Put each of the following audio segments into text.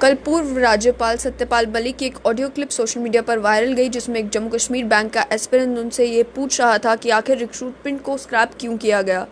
कल पूर्व राज्यपाल सत्यपाल मलिक की एक ऑडियो क्लिप सोशल मीडिया पर वायरल गई, जिसमें एक जम्मू कश्मीर बैंक का एस्पिरेंट उनसे ये पूछ रहा था कि आखिर रिक्रूटमेंट को स्क्रैप क्यों किया गया।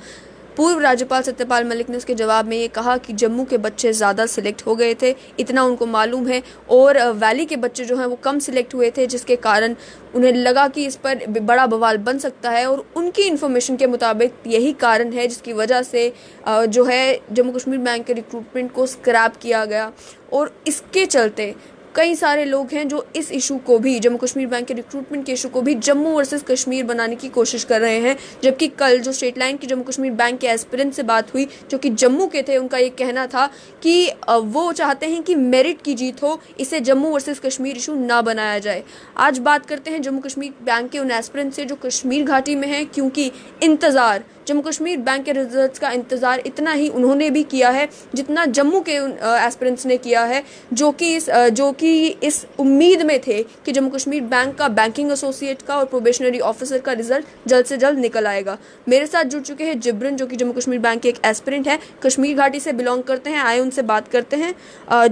पूर्व राज्यपाल सत्यपाल मलिक ने उसके जवाब में ये कहा कि जम्मू के बच्चे ज़्यादा सिलेक्ट हो गए थे, इतना उनको मालूम है, और वैली के बच्चे जो हैं वो कम सिलेक्ट हुए थे, जिसके कारण उन्हें लगा कि इस पर बड़ा बवाल बन सकता है। और उनकी इन्फॉर्मेशन के मुताबिक यही कारण है जिसकी वजह से जो है जम्मू कश्मीर बैंक के रिक्रूटमेंट को स्क्रैप किया गया। और इसके चलते कई सारे लोग हैं जो इस इशू को भी, जम्मू कश्मीर बैंक के रिक्रूटमेंट के इशू को भी जम्मू वर्सेस कश्मीर बनाने की कोशिश कर रहे हैं। जबकि कल जो स्टेट लाइन की जम्मू कश्मीर बैंक के एस्पिरेंट से बात हुई जो कि जम्मू के थे, उनका ये कहना था कि वो चाहते हैं कि मेरिट की जीत हो, इसे जम्मू वर्सेस कश्मीर इशू ना बनाया जाए। आज बात करते हैं जम्मू कश्मीर बैंक के उन एस्पिरेंट से जो कश्मीर घाटी में हैं, क्योंकि इंतज़ार जम्मू कश्मीर बैंक के रिजल्ट्स का इंतज़ार इतना ही उन्होंने भी किया है जितना जम्मू के एस्पिरेंट्स ने किया है, जो कि इस उम्मीद में थे कि जम्मू कश्मीर बैंक का बैंकिंग एसोसिएट का और प्रोबेशनरी ऑफिसर का रिजल्ट जल्द से जल्द निकल आएगा। मेरे साथ जुड़ चुके हैं जिब्रन, जो कि जम्मू कश्मीर बैंक के एक एस्पिरेंट है, कश्मीर घाटी से बिलोंग करते हैं। आए उनसे बात करते हैं।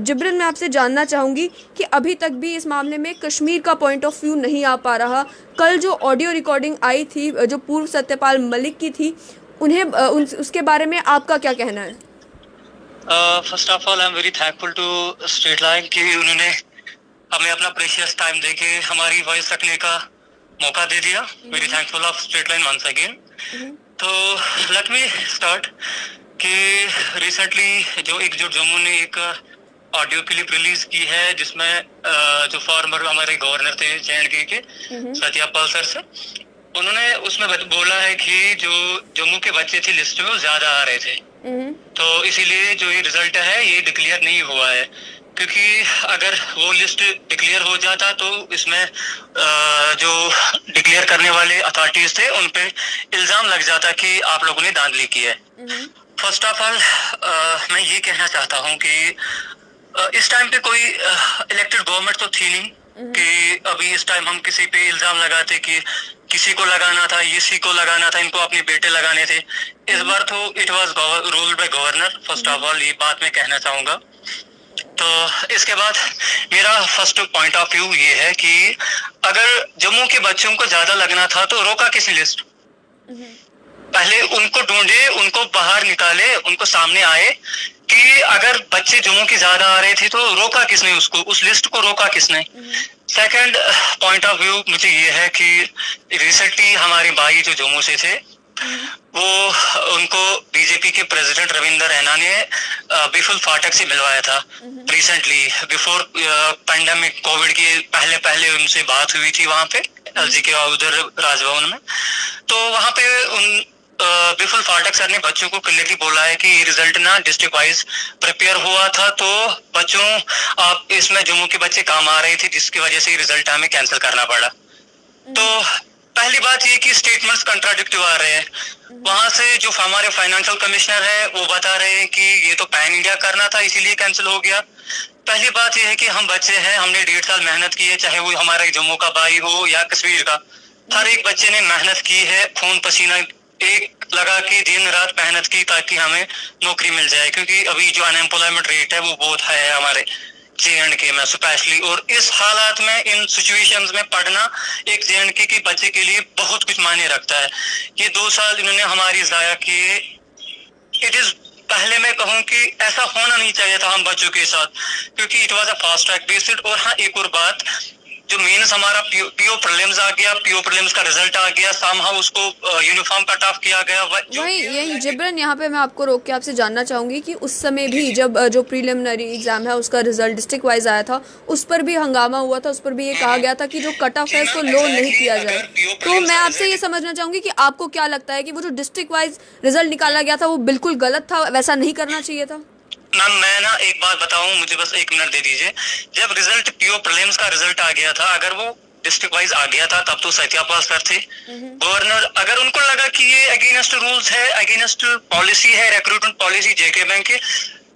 जिब्रन, मैं आपसे जानना चाहूँगी कि अभी तक भी इस मामले में कश्मीर का पॉइंट ऑफ व्यू नहीं आ पा रहा। कल जो ऑडियो रिकॉर्डिंग आई थी जो पूर्व सत्यपाल मलिक की थी, उन्हें उसके बारे में आपका क्या कहना है? First of all I am very thankful to state line कि उन्होंने हमें अपना प्रेशियस टाइम देके हमारी वॉइस रखने का मौका दे दिया। Very thankful of state line once again. तो लेट मी स्टार्ट कि रिसेंटली जो जम्मू ने एक ऑडियो क्लिप रिलीज की है जिसमें जो फॉर्मर हमारे गवर्नर थे JNK के सत्यपाल सर से, उन्होंने उसमें बोला है कि जो जम्मू के बच्चे थे लिस्ट में वो ज्यादा आ रहे थे, तो इसीलिए जो ये रिजल्ट है ये डिक्लेयर नहीं हुआ है। क्योंकि अगर वो लिस्ट डिक्लेयर हो जाता तो इसमें जो डिक्लेयर करने वाले अथॉरिटीज थे उन पे इल्जाम लग जाता कि आप लोगों ने धांधली की है। फर्स्ट ऑफ ऑल मैं ये कहना चाहता हूँ कि इस टाइम पे कोई इलेक्टेड गवर्नमेंट तो थी नहीं कि अभी इस टाइम हम किसी पे इल्जाम लगाते कि किसी को लगाना था, इसी को लगाना था, इनको अपने बेटे लगाने थे। इस बार तो it was ruled by governor. First of all ये बात मैं कहना चाहूंगा। तो इसके बाद मेरा फर्स्ट पॉइंट ऑफ व्यू ये है कि अगर जम्मू के बच्चों को ज्यादा लगना था तो रोका किसने लिस्ट? पहले उनको ढूंढे, उनको बाहर निकाले, उनको सामने आए कि अगर बच्चे जम्मू के ज्यादा आ रहे थे तो रोका किसने उसको, उस लिस्ट को रोका किसने? सेकंड पॉइंट ऑफ व्यू मुझे ये है कि रिसेंटली हमारे भाई जो जम्मू से थे वो उनको बीजेपी के प्रेसिडेंट रविंदर रैना ने बिफुल फाटक से मिलवाया था रिसेंटली, बिफोर पैंडेमिक कोविड के पहले उनसे बात हुई थी वहां पे LG के उधर राजभवन में। तो वहां पे उन बिफुल फाटक सर ने बच्चों को क्लियरली बोला है कि ये रिजल्ट ना डिस्ट्रिक्ट वाइज प्रिपेयर हुआ था, तो बच्चों आप इसमें जम्मू के बच्चे काम आ रहे थे जिसकी वजह से रिजल्ट हमें कैंसिल करना पड़ा। तो पहली बात ये कि स्टेटमेंट्स कंट्राडिक्टिव आ रहे हैं। वहां से जो हमारे फाइनेंशियल कमिश्नर है वो बता रहे हैं कि ये तो पैन इंडिया करना था इसीलिए कैंसिल हो गया। पहली बात ये है कि हम बच्चे हैं, हमने 1.5 साल मेहनत की है, चाहे वो हमारा जम्मू का भाई हो या कश्मीर का, हर एक बच्चे ने मेहनत की है, खून पसीना एक लगा के दिन रात मेहनत की ताकि हमें नौकरी मिल जाए। क्योंकि अभी जो अनएम्प्लॉयमेंट रेट है वो बहुत हाई है हमारे JNK में स्पेशली, और इस हालात में इन सिचुएशंस में पढ़ना एक JNK के बच्चे के लिए बहुत कुछ मायने रखता है। ये 2 साल इन्होंने हमारी जाया किए। इट इज पहले मैं कहूँ कि ऐसा होना नहीं चाहिए था हम बच्चों के साथ, क्योंकि it was a fast track based. और हाँ, एक और बात, जो मेंस हमारा PO प्रीलिम्स आ गया, PO प्रीलिम्स का रिजल्ट आ गया, समहाउ उसको यूनिफॉर्म कट ऑफ किया गया। वही यही जिब्रन, यहाँ पे मैं आपको रोक के आपसे जानना चाहूंगी कि उस समय भी जब जो प्रीलिमिनरी एग्जाम है उसका रिजल्ट डिस्ट्रिक्ट वाइज आया था, उस पर भी हंगामा हुआ था, उस पर भी ये कहा गया था कि जो कट ऑफ है उसको लो नहीं किया जाए। तो मैं आपसे ये समझना चाहूंगी कि आपको क्या लगता है कि वो जो डिस्ट्रिक्ट वाइज रिजल्ट निकाला गया था वो बिल्कुल गलत था, वैसा नहीं करना चाहिए था? मैम मैं ना एक बात बताऊं, मुझे बस 1 मिनट दे दीजिए। जब रिजल्ट PO प्रीलिम्स का रिजल्ट आ गया था, अगर वो डिस्ट्रिक्ट वाइज आ गया था तब तो सत्यापाल सर थे गवर्नर। अगर उनको लगा कि ये अगेंस्ट रूल्स है, अगेंस्ट पॉलिसी है, रिक्रूटमेंट पॉलिसी JK बैंक की,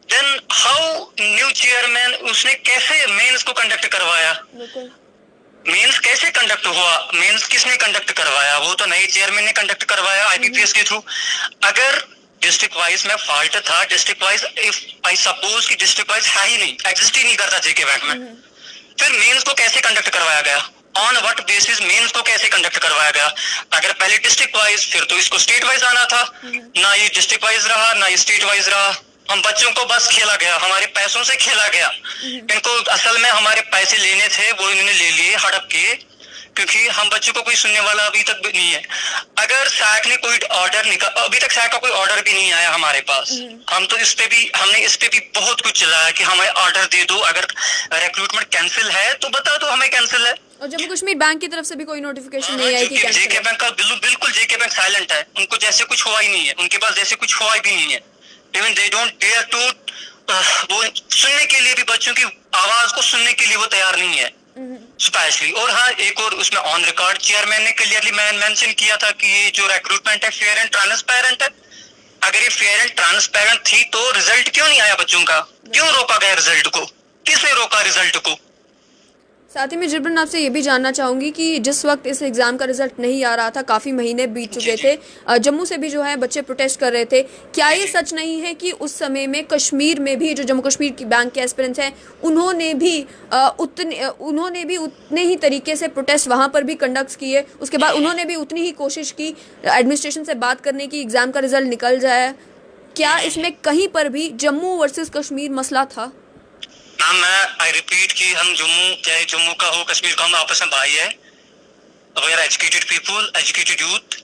देन हाउ न्यू चेयरमैन उसने कैसे मेंस को कंडक्ट करवाया? मेंस कैसे कंडक्ट हुआ? मेंस किसने कंडक्ट करवाया? वो तो नए चेयरमैन ने कंडक्ट करवाया IBPS के थ्रू। अगर डिस्ट्रिक्ट वाइज में फॉल्ट था, district wise if I suppose कि डिस्ट्रिक्ट वाइज है ही नहीं, एग्जिस्ट ही नहीं करता जेके बैंक में, फिर मेंस को कैसे कंडक्ट करवाया गया, ऑन व्हाट बेसिस मेंस को कैसे कंडक्ट करवाया गया? अगर पहले डिस्ट्रिक्ट वाइज, फिर तो इसको स्टेट वाइज आना था, ना ये डिस्ट्रिक्ट वाइज रहा ना ये स्टेट वाइज रहा। हम बच्चों को बस खेला गया, हमारे पैसों से खेला गया। इनको असल में हमारे पैसे लेने थे, वो इन्होंने ले लिए हड़प के, क्योंकि हम बच्चों को कोई सुनने वाला अभी तक भी नहीं है। अगर सैक ने कोई ऑर्डर निकाल, अभी तक सैक का कोई ऑर्डर भी नहीं आया हमारे पास। हम तो हमने इस पे भी बहुत कुछ चलाया कि हमें ऑर्डर दे दो, अगर रिक्रूटमेंट कैंसिल है तो बता दो हमें कैंसिल है। और जम्मू कश्मीर बैंक की तरफ से भी कोई नोटिफिकेशन नहीं आई कि कैंसिल जेके है। बैंक का बिल्कुल जेके बैंक साइलेंट है, उनको जैसे कुछ हुआ ही नहीं है, उनके पास जैसे कुछ हुआ भी नहीं है। Even they don't dare to, वो सुनने के लिए भी, बच्चों की आवाज को सुनने के लिए वो तैयार नहीं है स्पेशली। और हाँ, एक और उसमें ऑन रिकॉर्ड चेयरमैन ने क्लियरली मेंशन किया था कि ये जो रिक्रूटमेंट है फेयर एंड ट्रांसपेरेंट है। अगर ये फेयर एंड ट्रांसपेरेंट थी तो रिजल्ट क्यों नहीं आया बच्चों का? क्यों रोका गया रिजल्ट को? किसने रोका रिजल्ट को? साथ ही में जिब्रन आपसे ये भी जानना चाहूंगी कि जिस वक्त इस एग्जाम का रिजल्ट नहीं आ रहा था, काफी महीने बीत चुके थे, जम्मू से भी जो है बच्चे प्रोटेस्ट कर रहे थे, क्या ये सच नहीं है कि उस समय में कश्मीर में भी जो जम्मू कश्मीर की बैंक के एस्पिरेंट्स हैं उन्होंने भी उतने ही तरीके से प्रोटेस्ट वहां पर भी कंडक्ट किए, उसके बाद उन्होंने भी उतनी ही कोशिश की एडमिनिस्ट्रेशन से बात करने की, एग्जाम का रिजल्ट निकल जाए? क्या इसमें कहीं पर भी जम्मू वर्सेस कश्मीर मसला था? ना, मैं आई रिपीट कि हम जम्मू, चाहे जम्मू का हो कश्मीर का, हम आपस में भाई है। We are educated people, educated youth.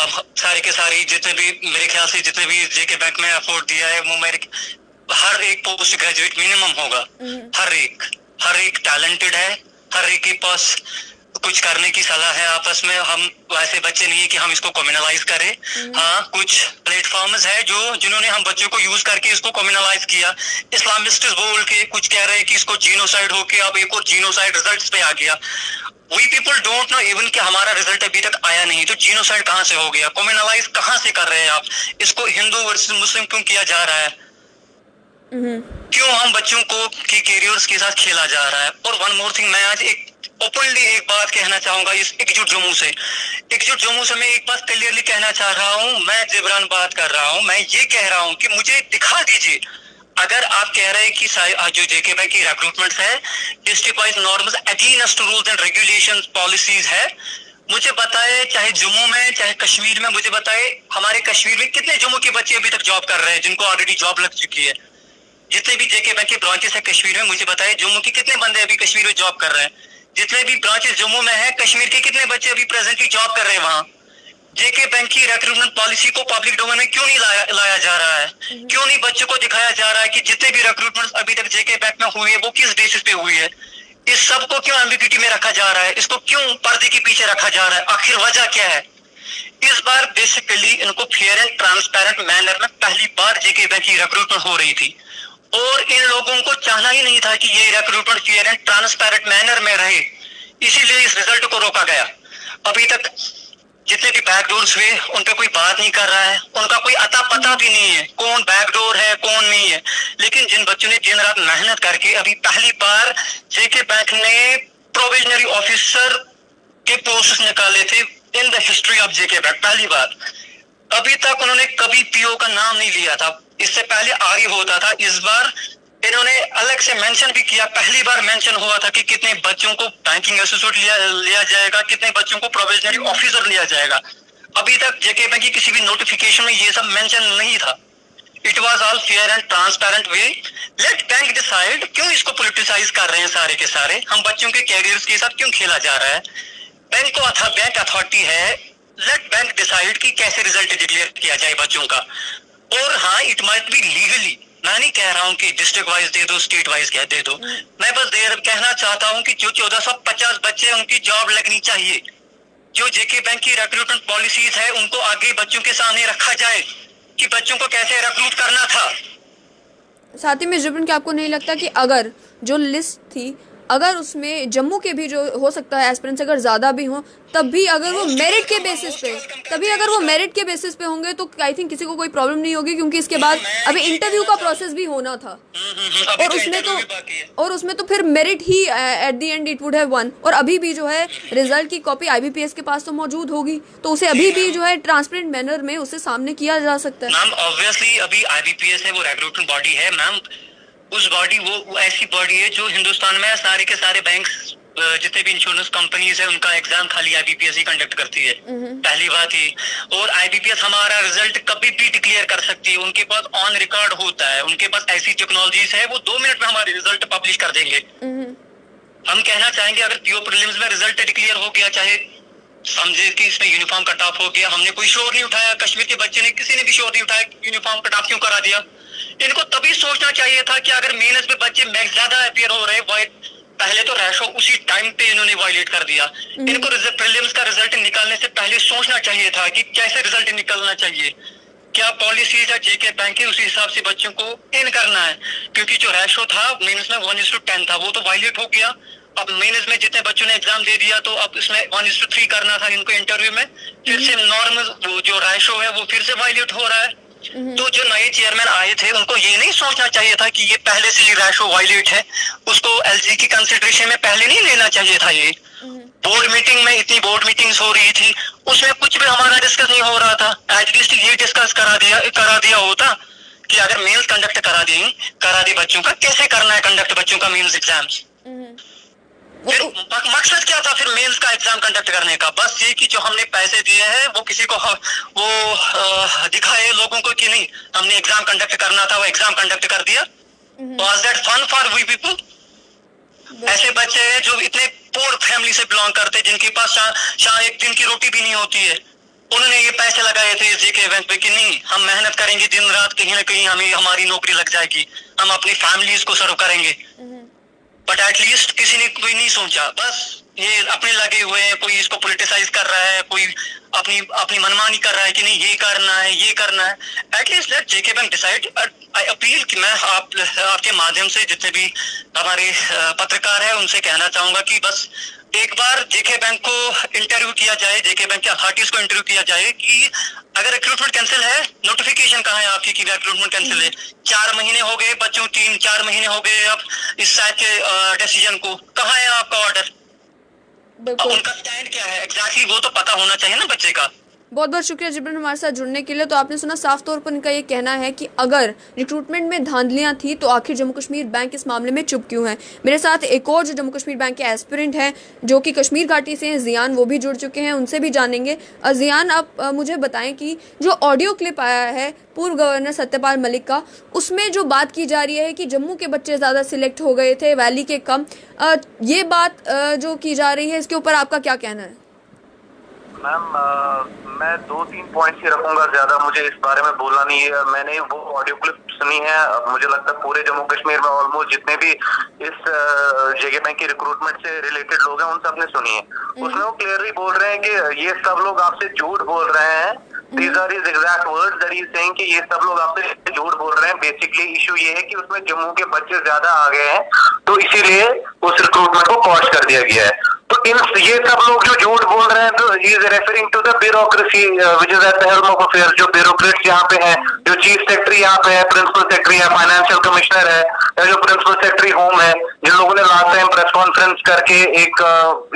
हम सारे के सारे जितने भी, मेरे ख्याल से जितने भी जेके बैंक में अफोर्ड दिया है, वो मेरे हर एक पोस्ट ग्रेजुएट मिनिमम होगा। हर एक टैलेंटेड है, हर एक के पास कुछ करने की सलाह है। आपस में हम वैसे बच्चे नहीं है कि हम इसको कम्युनलाइज करें। हाँ, कुछ प्लेटफॉर्म्स है जिन्होंने हम बच्चों को यूज करके इसको कम्युनलाइज किया। इस्लामिस्ट बोल के कुछ कह रहे हैं कि इसको जीनोसाइड होके अब एक और जीनोसाइड रिजल्ट्स पे आ गया। We people don't know even कि हमारा रिजल्ट अभी तक आया नहीं, तो जीनोसाइड कहाँ से हो गया? कम्युनलाइज कहाँ से कर रहे हैं आप? इसको हिंदू वर्सेस मुस्लिम क्यों किया जा रहा है? क्यों हम बच्चों को की कैरियर्स के साथ खेला जा रहा है? और वन मोर थिंग, मैं आज एक ओपनली एक बात कहना चाहूंगा इस एकजुट जम्मू से मैं एक बात क्लियरली कहना चाह रहा हूं। मैं जिब्रान बात कर रहा हूं, मैं ये कह रहा हूं कि मुझे दिखा दीजिए, अगर आप कह रहे हैं कि जो जेके बैंक की रिक्रूटमेंट है district wise norms against rules and regulations policies है, मुझे बताए, चाहे जम्मू में चाहे कश्मीर में, मुझे बताए हमारे कश्मीर में कितने जम्मू के बच्चे अभी तक जॉब कर रहे हैं जिनको ऑलरेडी जॉब लग चुकी है। जितने भी जेके बैंक के ब्रांचेस है कश्मीर में, मुझे बताए जम्मू के कितने बंदे अभी कश्मीर में जॉब कर रहे हैं। जितने भी ब्रांचेस जम्मू में है, कश्मीर के कितने बच्चे अभी प्रेजेंटली जॉब कर रहे हैं वहां। जेके बैंक की रिक्रूटमेंट पॉलिसी को पब्लिक डोमेन में क्यों नहीं लाया जा रहा है? क्यों नहीं बच्चों को दिखाया जा रहा है कि जितने भी रिक्रूटमेंट अभी तक जेके बैंक में हुई है वो किस बेसिस पे हुई है? इस सब को क्यों एम्बिग्यूटी में रखा जा रहा है? इसको क्यों पर्दे के पीछे रखा जा रहा है? आखिर वजह क्या है? इस बार बेसिकली इनको फेयर एंड ट्रांसपेरेंट मैनर में पहली बार जेके बैंक की रिक्रूटमेंट हो रही थी, और इन लोगों को चाहना ही नहीं था कि ये recruitment fair and transparent manner में रहे, इसीलिए इस रिजल्ट को रोका गया। अभी तक जितने भी बैकडोर्स हुए उन पे कोई बात नहीं कर रहा है, उनका कोई अता पता भी नहीं है कौन बैकडोर है कौन नहीं है। लेकिन जिन बच्चों ने दिन रात मेहनत करके अभी पहली बार जेके बैंक ने प्रोविजनरी ऑफिसर के पोस्ट निकाले थे in the history of JK bank, पहली बार। अभी तक उन्होंने कभी पीओ का नाम नहीं लिया था, इससे पहले आरई होता था। इस बार इन्होंने अलग से मेंशन भी किया, पहली बार मेंशन हुआ था कि कितने बच्चों को बैंकिंग एसोसिएट लिया जाएगा, कितने बच्चों को प्रोविजनरी ऑफिसर लिया जाएगा। अभी तक जेके बैंक की किसी भी नोटिफिकेशन में ये सब मेंशन नहीं था। It was all fair and transparent way. Let bank decide. क्यों इसको पॉलिटिसाइज कर रहे हैं सारे के सारे? हम बच्चों के कैरियर्स के साथ क्यों खेला जा रहा है? बैंक अथॉरिटी है, लेट बैंक डिसाइड कि कैसे रिजल्ट डिक्लेयर किया जाए बच्चों का। और हाँ, इट माइट बी लीगली, मैं नहीं कह रहा हूँ कि डिस्ट्रिक्ट वाइज दे दो, स्टेट वाइज क्या दे दो। मैं बस कहना चाहता हूँ कि जो 1450 बच्चे उनकी जॉब लगनी चाहिए। जो जेके बैंक की रिक्रूटमेंट पॉलिसीज है उनको आगे बच्चों के सामने रखा जाए कि बच्चों को कैसे रिक्रूट करना था। साथ ही में जिब्रन, क्या आपको नहीं लगता कि अगर जो लिस्ट थी अगर उसमें जम्मू के भी जो हो सकता है एस्पिरेंट्स अगर ज़्यादा भी हों, तब भी अगर वो मेरिट के बेसिस पे होंगे तो आई थिंक किसी को कोई प्रॉब्लम नहीं होगी, क्योंकि इसके बाद अभी इंटरव्यू का प्रोसेस भी होना था और उसमें तो फिर merit he at the end it would have one. और अभी भी जो है रिजल्ट की कॉपी आईबीपीएस के पास तो मौजूद होगी, तो उसे अभी भी जो है ट्रांसपेरेंट मैनर में उसे सामने किया जा सकता है। मैम ऑब्वियसली अभी आईबीपीएस है, वो रेगुलेटरी बॉडी है मैम। उस बॉडी वो ऐसी बॉडी है जो हिंदुस्तान में सारे के सारे बैंक्स जितने भी इंश्योरेंस कंपनीज है उनका एग्जाम खाली आईबीपीएस ही कंडक्ट करती है, पहली बात ही। और आईबीपीएस हमारा रिजल्ट कभी भी डिक्लेयर कर सकती है, उनके पास ऑन रिकॉर्ड होता है, उनके पास ऐसी टेक्नोलॉजीज है, वो 2 मिनट में हमारे रिजल्ट पब्लिश कर देंगे। हम कहना चाहेंगे अगर पीओ प्रीलिम्स में रिजल्ट डिक्लेयर हो गया, चाहे समझे कि इसमें यूनिफॉर्म कट ऑफ हो गया, हमने कोई शोर नहीं उठाया, कश्मीर के बच्चे ने किसी ने भी शोर नहीं उठाया यूनिफॉर्म कट ऑफ क्यों करा दिया। इनको तभी सोचना चाहिए था कि अगर मेंस में बच्चे मैक्स ज्यादा अपीयर हो रहे, पहले तो रेशो उसी टाइम पे इन्होंने वायलेट कर दिया। इनको प्रीलिम्स का रिजल्ट निकालने से पहले सोचना चाहिए था कि कैसे रिजल्ट निकलना चाहिए, क्या पॉलिसीज है जेके बैंक की उसी हिसाब से बच्चों को इन करना है। क्योंकि जो रेशो था मेंस में 1:10 था, वो तो वायलेट हो गया। अब मेंस में जितने बच्चों ने एग्जाम दे दिया तो अब इसमें 1:3 करना था इनको इंटरव्यू में, फिर से नॉर्मल जो रेशो है वो फिर से वायलेट हो रहा है। तो जो नए चेयरमैन आए थे उनको ये नहीं सोचना चाहिए था कि ये पहले से ही रेशो वायलेट है, उसको एलजी की कंसिडरेशन में पहले नहीं लेना चाहिए था। ये बोर्ड मीटिंग में इतनी बोर्ड मीटिंग्स हो रही थी, उसमें कुछ भी हमारा डिस्कस नहीं हो रहा था। एटलीस्ट ये डिस्कस करा दिया होता कि अगर मेंस कंडक्ट करा दी बच्चों का, कैसे करना है कंडक्ट बच्चों का मेंस एग्जाम्स। फिर मकसद क्या था फिर मेंस का एग्जाम कंडक्ट करने का? बस ये कि जो हमने पैसे दिए हैं वो किसी को वो दिखाए लोगों को कि नहीं हमने एग्जाम कंडक्ट करना था, वो एग्जाम कंडक्ट कर दिया। Was that fun for we people? ऐसे बच्चे हैं जो इतने पुअर फैमिली से बिलोंग करते, जिनके पास एक दिन की रोटी भी नहीं होती है, उन्होंने ये पैसे लगाए थे जेके बैंक पे कि नहीं हम मेहनत करेंगे दिन रात, कहीं ना कहीं हमें हमारी नौकरी लग जाएगी, हम अपनी फैमिलीज को सर्व करेंगे। बट एटलीस्ट किसी ने कोई नहीं सोचा, बस ये अपने लगे हुए हैं, कोई इसको पॉलिटिसाइज कर रहा है, कोई अपनी मनमानी कर रहा है कि नहीं ये करना है। At least let JK bank decide. I appeal कि मैं आपके माध्यम से जितने भी हमारे पत्रकार हैं उनसे कहना चाहूंगा कि बस एक बार जेके बैंक को इंटरव्यू किया जाए, जेके बैंक के अथॉरिटीज को इंटरव्यू किया जाए कि अगर रिक्रूटमेंट कैंसिल है, नोटिफिकेशन कहाँ है आपकी कि रिक्रूटमेंट कैंसिल है? 4 महीने हो गए बच्चों, 3-4 महीने हो गए अब इस साइड के डिसीजन को, कहाँ है आपका ऑर्डर? उनका स्टैंड क्या है एग्जैक्टली वो तो पता होना चाहिए ना बच्चे का। बहुत बहुत शुक्रिया जिब्रान हमारे साथ जुड़ने के लिए। तो आपने सुना साफ तौर पर इनका ये कहना है कि अगर रिक्रूटमेंट में धांधलियां थी तो आखिर जम्मू कश्मीर बैंक इस मामले में चुप क्यों है। मेरे साथ एक और जो जम्मू कश्मीर बैंक के एस्पिरेंट हैं जो कि कश्मीर घाटी से हैं, जियान, वो भी जुड़ चुके हैं, उनसे भी जानेंगे। जियान, आप मुझे बताएं कि जो ऑडियो क्लिप आया है पूर्व गवर्नर सत्यपाल मलिक का, उसमें जो बात की जा रही है कि जम्मू के बच्चे ज़्यादा सिलेक्ट हो गए थे, वैली के कम, ये बात जो की जा रही है, इसके ऊपर आपका क्या कहना है? मैम मैं 2-3 पॉइंट्स ही रखूंगा, ज्यादा मुझे इस बारे में बोलना नहीं है। मैंने वो ऑडियो क्लिप सुनी है, मुझे लगता है पूरे जम्मू कश्मीर में ऑलमोस्ट जितने भी इस जेके बैंक की रिक्रूटमेंट से रिलेटेड लोग हैं उन सब ने सुनी है। उसमें वो क्लियरली बोल रहे हैं कि ये सब लोग आपसे झूठ बोल रहे हैं। These are his exact words that he is saying कि ये सब लोग आपसे झूठ बोल रहे हैं। बेसिकली इशू ये है कि उसमें जम्मू के बच्चे ज्यादा आ गए हैं, तो इसीलिए उस रिक्रूटमेंट को पॉज कर दिया गया है। तो ये सब लोग जो झूठ बोल रहे हैं, तो he is referring to the bureaucracy which is at the helm of affairs. जो ब्यूरोक्रेट्स यहाँ पे हैं, जो चीफ सेक्रेटरी यहाँ पे है, प्रिंसिपल सेक्रेटरी है, फाइनेंशियल कमिश्नर है, या जो प्रिंसिपल सेक्रेटरी होम है, जिन लोगों ने लास्ट टाइम प्रेस कॉन्फ्रेंस करके एक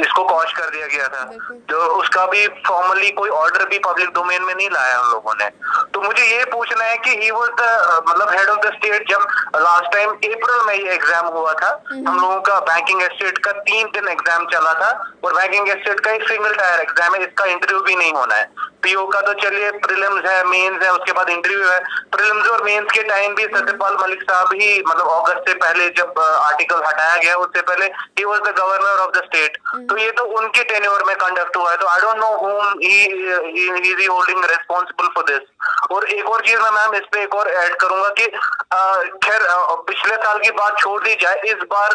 इसको कॉश कर दिया गया था, जो उसका भी फॉर्मली कोई ऑर्डर भी पब्लिक डोमेन में नहीं लाया उन लोगों ने। तो मुझे ये पूछना है कि ही वाज द मतलब हेड ऑफ द स्टेट जब लास्ट टाइम अप्रैल में ये एग्जाम हुआ था, हम लोगों का बैंकिंग एस्टेट का 3 दिन एग्जाम चला था, और बैंकिंग एस्टेट का एक सिंगल टायर एग्जाम है, इसका इंटरव्यू भी नहीं होना है। पीओ का तो चलिए प्रीलिम्स है, मेंस है, उसके बाद इंटरव्यू है। प्रीलिम्स और मेंस के टाइम भी सत्यपाल मलिक साहब ही मतलब अगस्त से पहले जब आर्टिकल हटाया गया उससे पहले he was the governor of the state, तो ये तो उनके टेन्योर में कंडक्ट हुआ है। तो I don't know home he is holding responsible for this. और एक और चीज मैं मैम इस पे एक और ऐड करूंगा कि खैर पिछले साल की बात छोड़ दी जाए, इस बार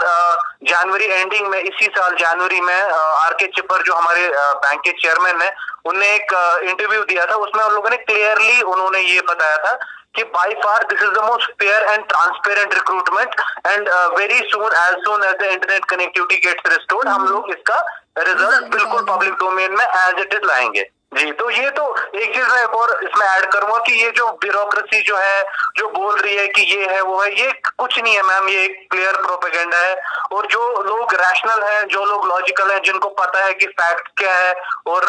जनवरी एंडिंग में, इसी साल जनवरी में आर.के. चिप्पर जो हमारे बैंक के चेयरमैन है, उन्होंने एक इंटरव्यू दिया था, उसमें उन लोगों ने क्लियरली उन्होंने ये बताया था कि by far this is the most fair and transparent recruitment and very soon as the internet connectivity gets restored हम लोग इसका रिजल्ट बिल्कुल पब्लिक डोमेन में एज इट इज लाएंगे जी। तो ये तो एक चीज मैं एक और इसमें ऐड करूंगा कि ये जो ब्यूरोक्रेसी जो है जो बोल रही है कि ये है वो है, ये कुछ नहीं है मैम, ये एक क्लियर प्रोपेगेंडा है। और जो लोग रैशनल हैं, जो लोग लॉजिकल हैं, जिनको पता है कि फैक्ट क्या है और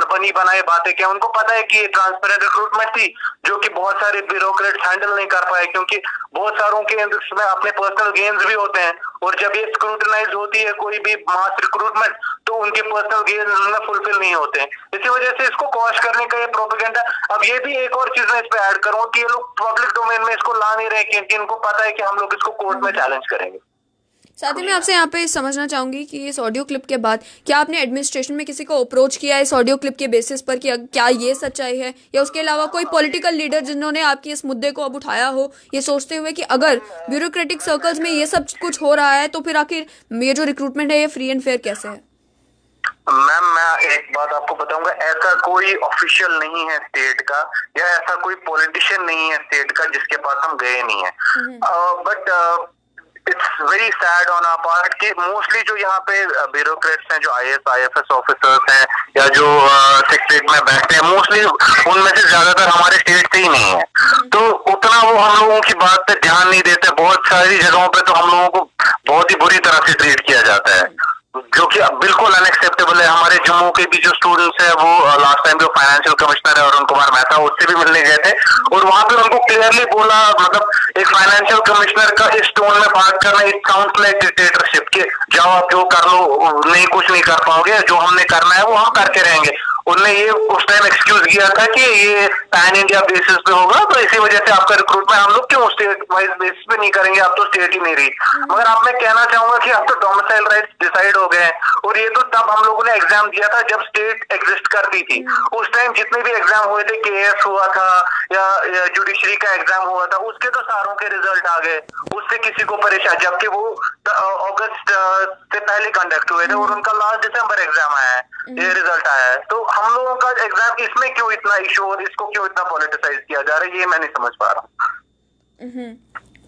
बनी बनाई बातें क्या है, उनको पता है कि ये ट्रांसपेरेंट रिक्रूटमेंट थी जो कि बहुत सारे ब्यूरोक्रेट्स हैंडल नहीं कर पाए, क्योंकि बहुत सारों के इसमें अपने पर्सनल गेन्स भी होते हैं। और जब ये स्क्रूटनाइज होती है कोई भी मास रिक्रूटमेंट तो उनके पर्सनल गेन्स में फुलफिल नहीं होते हैं। इसी वजह से इसको कॉश करने का ये प्रोपेगेंडा। अब ये भी एक और चीज मैं इस पे ऐड करूंगा कि ये लोग पब्लिक डोमेन में इसको ला नहीं रहे क्योंकि इनको पता है कि हम लोग इसको कोर्ट में चैलेंज करेंगे। साथ ही मैं आपसे यहाँ पे समझना चाहूंगी कि इस ऑडियो क्लिप के बाद क्या आपने एडमिनिस्ट्रेशन में किसी को अप्रोच किया इस ऑडियो क्लिप के बेसिस पर कि क्या ये सच्चाई है, या उसके अलावा कोई पॉलिटिकल लीडर जिन्होंने आपकी इस मुद्दे को अब उठाया हो, ये सोचते हुए कि अगर ब्यूरोक्रेटिक सर्कल्स में ये सब कुछ हो रहा है तो फिर आखिर ये जो रिक्रूटमेंट है ये फ्री एंड फेयर कैसे है? मैम मैं एक बात आपको बताऊंगा, ऐसा कोई ऑफिशियल नहीं है स्टेट का या ऐसा कोई पॉलिटिशियन नहीं है स्टेट का जिसके पास हम गए नहीं है। But it's very sad on our part कि मोस्टली जो यहाँ पे ब्यूरोक्रेट्स हैं, जो IAS IFS ऑफिसर्स हैं या जो सेक्रेटरीट में बैठते हैं, मोस्टली उनमें से ज्यादातर हमारे स्टेट से ही नहीं है। तो उतना वो हम लोगों की बात पे ध्यान नहीं देते। बहुत सारी जगहों पे तो हम लोगों को बहुत ही बुरी तरह से ट्रीट किया जाता है, जो कि बिल्कुल अनएक्सेप्टेबल है। हमारे जम्मू के भी जो स्टूडेंट्स हैं वो लास्ट टाइम जो फाइनेंशियल कमिश्नर है अरुण कुमार मेहता, उससे भी मिलने गए थे और वहां पे उनको क्लियरली बोला, मतलब एक फाइनेंशियल कमिश्नर का इस टोन में बात करना, इट साउंड्स लाइक डिक्टेटरशिप के जाओ आप जो कर लो, नहीं कुछ नहीं कर पाओगे, जो हमने करना है वो हम करके रहेंगे। उनने ये उस टाइम एक्सक्यूज किया था कि ये पैन इंडिया बेसिस पे होगा तो इसी वजह से आपका रिक्रूटमेंट हम लोग क्यों स्टेट वाइज बेसिस पे नहीं करेंगे, आप तो स्टेट ही नहीं रही। मगर अब मैं कहना चाहूंगा कि अब तो डोमिसाइल राइट्स डिसाइड हो गए हैं और ये तो तब हम लोगों ने एग्जाम दिया था जब स्टेट एग्जिस्ट करती थी। उस टाइम जितने भी एग्जाम हुए थे, KS हुआ था या जुडिशरी का एग्जाम हुआ था, उसके तो सारों के रिजल्ट आ गए, उससे किसी को परेशान, जबकि वो अगस्त से पहले कंडक्ट हुए थे और उनका लास्ट दिसंबर एग्जाम आया है, ये रिजल्ट आया है। तो हम लोगों का एग्जाम इसमें क्यों इतना इशू और इसको क्यों इतना पॉलिटिसाइज किया जा रहा है, ये मैं नहीं समझ पा रहा हूँ।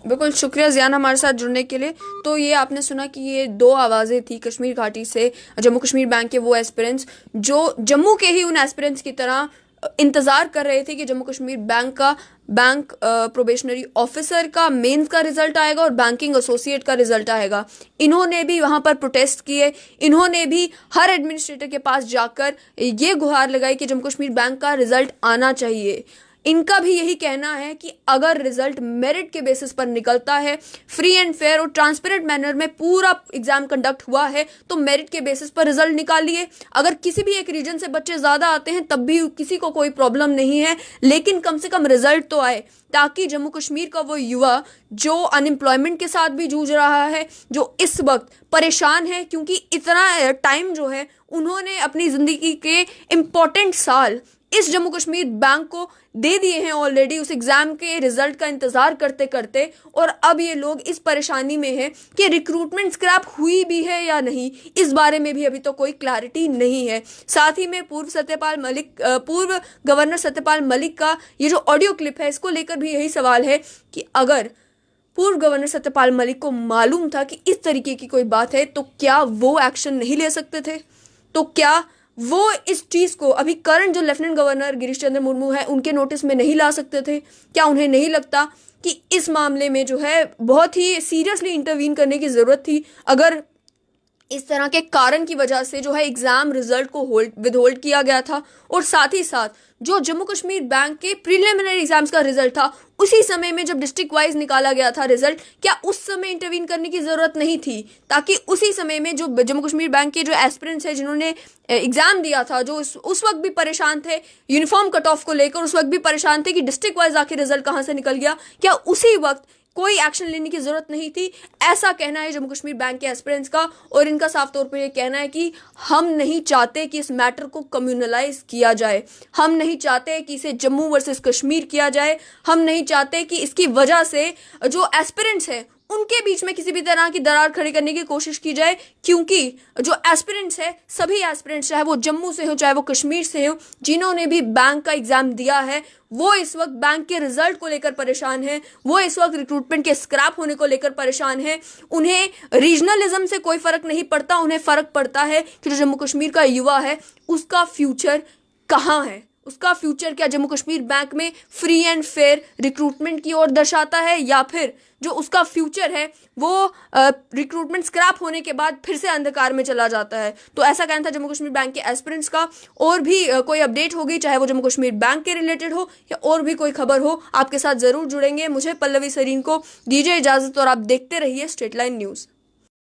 बिल्कुल, शुक्रिया ज़ियान हमारे साथ जुड़ने के लिए। तो ये आपने सुना कि ये दो आवाज़ें थी कश्मीर घाटी से, जम्मू कश्मीर बैंक के वो एस्पिरेंट्स जो जम्मू के ही उन एस्पिरेंट्स की तरह इंतज़ार कर रहे थे कि Jammu Kashmir bank probationary officer का मेंस का रिजल्ट आएगा और बैंकिंग एसोसिएट का रिजल्ट आएगा। इन्होंने भी वहाँ पर प्रोटेस्ट किए, इन्होंने भी हर एडमिनिस्ट्रेटर के पास जाकर ये गुहार लगाई कि जम्मू कश्मीर बैंक का रिजल्ट आना चाहिए। इनका भी यही कहना है कि अगर रिजल्ट मेरिट के बेसिस पर निकलता है, फ्री एंड फेयर और ट्रांसपेरेंट मैनर में पूरा एग्जाम कंडक्ट हुआ है, तो मेरिट के बेसिस पर रिजल्ट निकालिए। अगर किसी भी एक रीजन से बच्चे ज़्यादा आते हैं तब भी किसी को कोई प्रॉब्लम नहीं है, लेकिन कम से कम रिजल्ट तो आए, ताकि जम्मू कश्मीर का वो युवा जो अनएम्प्लॉयमेंट के साथ भी जूझ रहा है, जो इस वक्त परेशान है क्योंकि इतना टाइम जो है उन्होंने अपनी ज़िंदगी के इम्पॉर्टेंट साल इस जम्मू कश्मीर बैंक को दे दिए हैं ऑलरेडी, उस एग्ज़ाम के रिजल्ट का इंतज़ार करते करते, और अब ये लोग इस परेशानी में हैं कि रिक्रूटमेंट स्क्रैप हुई भी है या नहीं, इस बारे में भी अभी तो कोई क्लैरिटी नहीं है। साथ ही में पूर्व गवर्नर सत्यपाल मलिक का ये जो ऑडियो क्लिप है, इसको लेकर भी यही सवाल है कि अगर पूर्व गवर्नर सत्यपाल मलिक को मालूम था कि इस तरीके की कोई बात है तो क्या वो एक्शन नहीं ले सकते थे? तो क्या वो इस चीज़ को अभी करंट जो लेफ्टिनेंट गवर्नर गिरीश चंद्र मुर्मू है उनके नोटिस में नहीं ला सकते थे? क्या उन्हें नहीं लगता कि इस मामले में जो है बहुत ही सीरियसली इंटरवीन करने की ज़रूरत थी? अगर इस तरह के कारण की वजह से जो है एग्ज़ाम रिजल्ट को विदहोल्ड किया गया था, और साथ ही साथ जो जम्मू कश्मीर बैंक के प्रिलिमिनरी एग्जाम्स का रिजल्ट था उसी समय में जब डिस्ट्रिक्ट वाइज निकाला गया था रिजल्ट, क्या उस समय इंटरवीन करने की ज़रूरत नहीं थी, ताकि उसी समय में जो जम्मू कश्मीर बैंक के जो एस्पिरेंट्स हैं जिन्होंने एग्ज़ाम दिया था, जो उस वक्त भी परेशान थे यूनिफॉर्म कट ऑफ को लेकर, उस वक्त भी परेशान थे कि डिस्ट्रिक्ट वाइज आखिर रिजल्ट कहाँ से निकल गया, क्या उसी वक्त कोई एक्शन लेने की जरूरत नहीं थी? ऐसा कहना है जम्मू कश्मीर बैंक के एस्पिरेंट्स का, और इनका साफ तौर पर यह कहना है कि हम नहीं चाहते कि इस मैटर को कम्युनलाइज किया जाए, हम नहीं चाहते कि इसे जम्मू वर्सेस कश्मीर किया जाए, हम नहीं चाहते कि इसकी वजह से जो एस्पिरेंट्स हैं उनके बीच में किसी भी तरह की दरार खड़ी करने की कोशिश की जाए, क्योंकि जो एस्पिरेंट्स है, सभी एस्पिरेंट्स, चाहे वो जम्मू से हो चाहे वो कश्मीर से हो, जिन्होंने भी बैंक का एग्जाम दिया है, वो इस वक्त बैंक के रिजल्ट को लेकर परेशान है, वो इस वक्त रिक्रूटमेंट के स्क्रैप होने को लेकर परेशान है। उन्हें रीजनलिज्म से कोई फर्क नहीं पड़ता, उन्हें फर्क पड़ता है कि जो जम्मू कश्मीर का युवा है उसका फ्यूचर कहाँ है, उसका फ्यूचर क्या जम्मू कश्मीर बैंक में फ्री एंड फेयर रिक्रूटमेंट की ओर दर्शाता है, या फिर जो उसका फ्यूचर है वो रिक्रूटमेंट स्क्रैप होने के बाद फिर से अंधकार में चला जाता है। तो ऐसा कहना था जम्मू कश्मीर बैंक के एस्पिरेंट्स का। और भी कोई अपडेट होगी, चाहे वो जम्मू कश्मीर बैंक के रिलेटेड हो या और भी कोई खबर हो, आपके साथ जरूर जुड़ेंगे। मुझे पल्लवी सरीन को दीजिए इजाजत और आप देखते रहिए स्ट्रेट लाइन न्यूज़।